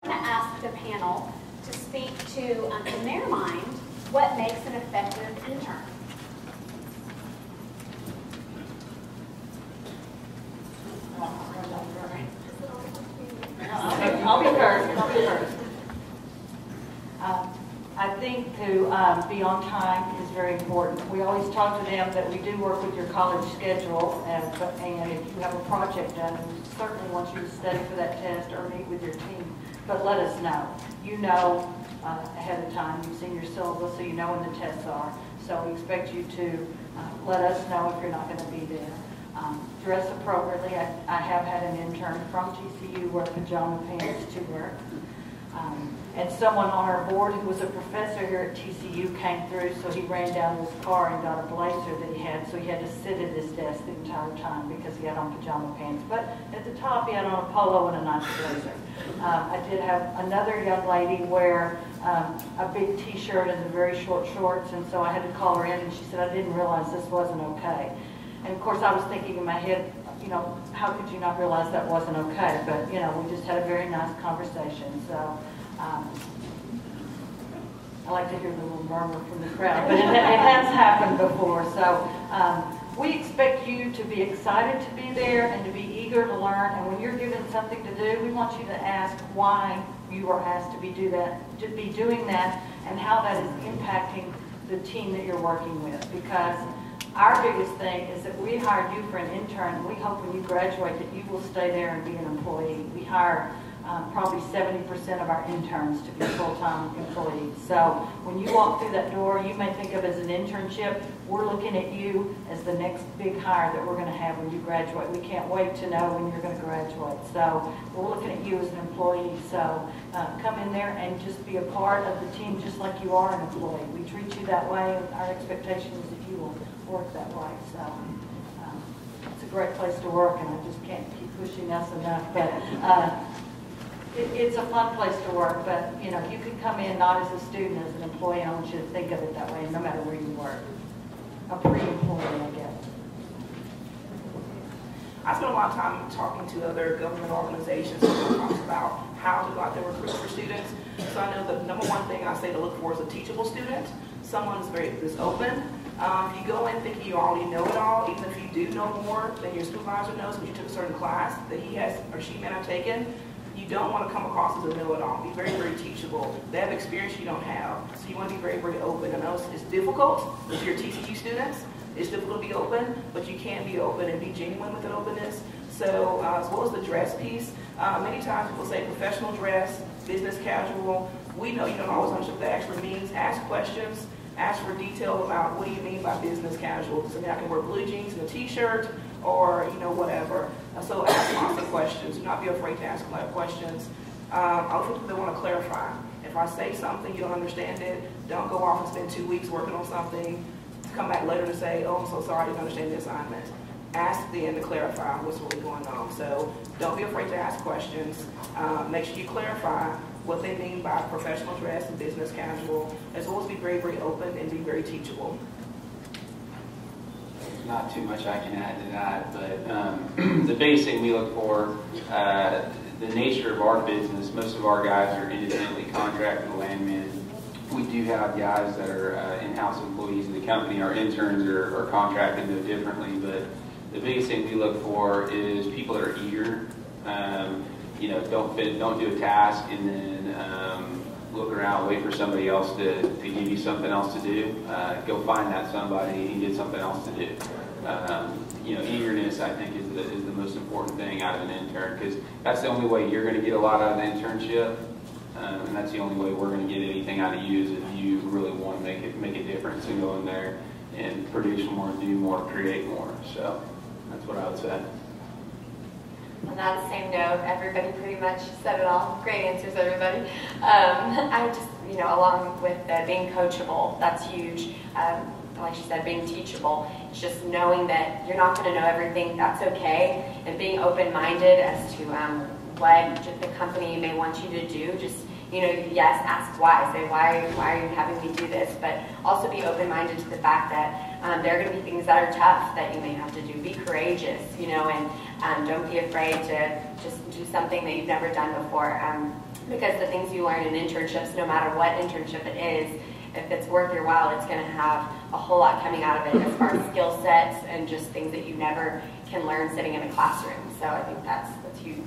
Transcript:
I'm going to ask the panel to speak to, in their mind, what makes an effective intern. I'll be first. I think to be on time is very important. We always talk to them that we do work with your college schedule, and if you have a project done, we certainly want you to study for that test or meet with your team. But let us know. You know ahead of time. You've seen your syllabus, so you know when the tests are. So we expect you to let us know if you're not going to be there. Dress appropriately. I have had an intern from TCU wear pajama pants to work. And someone on our board who was a professor here at TCU came through, so he ran down to his car and got a blazer that he had, so he had to sit at his desk the entire time because he had on pajama pants. But at the top, he had on a polo and a nice blazer. I did have another young lady wear a big t-shirt and the very short shorts, and so I had to call her in, and she said, I didn't realize this wasn't okay. And of course, I was thinking in my head, you know, how could you not realize that wasn't okay? But, you know, we just had a very nice conversation. So I like to hear the little murmur from the crowd, but it has happened before. So we expect you to be excited to be there and to be eager to learn. And when you're given something to do, we want you to ask why you are asked to be doing that, and how that is impacting the team that you're working with. Because our biggest thing is that we hired you for an intern. We hope when you graduate that you will stay there and be an employee. We hire probably 70% of our interns to be full-time employees. So when you walk through that door, you may think of it as an internship. We're looking at you as the next big hire that we're going to have when you graduate. We can't wait to know when you're going to graduate. So we're looking at you as an employee. So come in there and just be a part of the team just like you are an employee. We treat you that way, and our expectation is that you will work that way. So it's a great place to work, and I just can't keep pushing us enough. But it's a fun place to work, but you know, you can come in not as a student, as an employee. I want you to think of it that way, no matter where you work. A pre-employee, I guess. I spend a lot of time talking to other government organizations who talks about how to go out there and recruit for students. So I know the number one thing I say to look for is a teachable student, someone who's open. If you go in thinking you already know it all, even if you do know more than your supervisor knows because you took a certain class that he has or she may have taken, you don't want to come across as a know-it-all. Be very, very teachable. They have experience you don't have, so you want to be very, very open. I know it's difficult with your TCU students. It's difficult to be open, but you can be open and be genuine with that openness. So as well as the dress piece, many times people say professional dress, business casual. We know you don't always understand what that actually means. Ask questions. Ask for detail about what do you mean by business casual. Does it mean I can wear blue jeans and a t-shirt, or you know, whatever. So ask lots of questions. Do not be afraid to ask a lot of questions. I also think they want to clarify. If I say something, you don't understand it, don't go off and spend 2 weeks working on something, come back later to say, oh, I'm so sorry, I didn't understand the assignment. Ask then to clarify what's really going on. So don't be afraid to ask questions. Make sure you clarify what they mean by professional dress and business casual, as well as be very, very open and be very teachable. Not too much I can add to that, but the biggest thing we look for, the nature of our business, most of our guys are independently contracted landmen. We do have guys that are in-house employees of the company. Our interns are contracted no differently, but the biggest thing we look for is people that are eager. You know, don't do a task and then look around, wait for somebody else to give you something else to do. Go find that somebody and get something else to do. You know, eagerness, I think, is the most important thing out of an intern, because that's the only way you're going to get a lot out of the internship, and that's the only way we're going to get anything out of you is if you really want to make a difference and go in there and produce more, do more, create more. So that's what I would say. On that same note, everybody pretty much said it all. Great answers, everybody. I just, you know, along with being coachable, that's huge. Like she said, being teachable. It's just knowing that you're not going to know everything. That's okay, and being open-minded as to what the company may want you to do. Just, you know, yes, ask why. Say why are you having me do this? But also be open-minded to the fact that there are going to be things that are tough that you may have to do. Be courageous, and don't be afraid to just do something that you've never done before. Because the things you learn in internships, no matter what internship it is, if it's worth your while, it's going to have a whole lot coming out of it as far as skill sets and just things that you never can learn sitting in a classroom. So I think that's huge.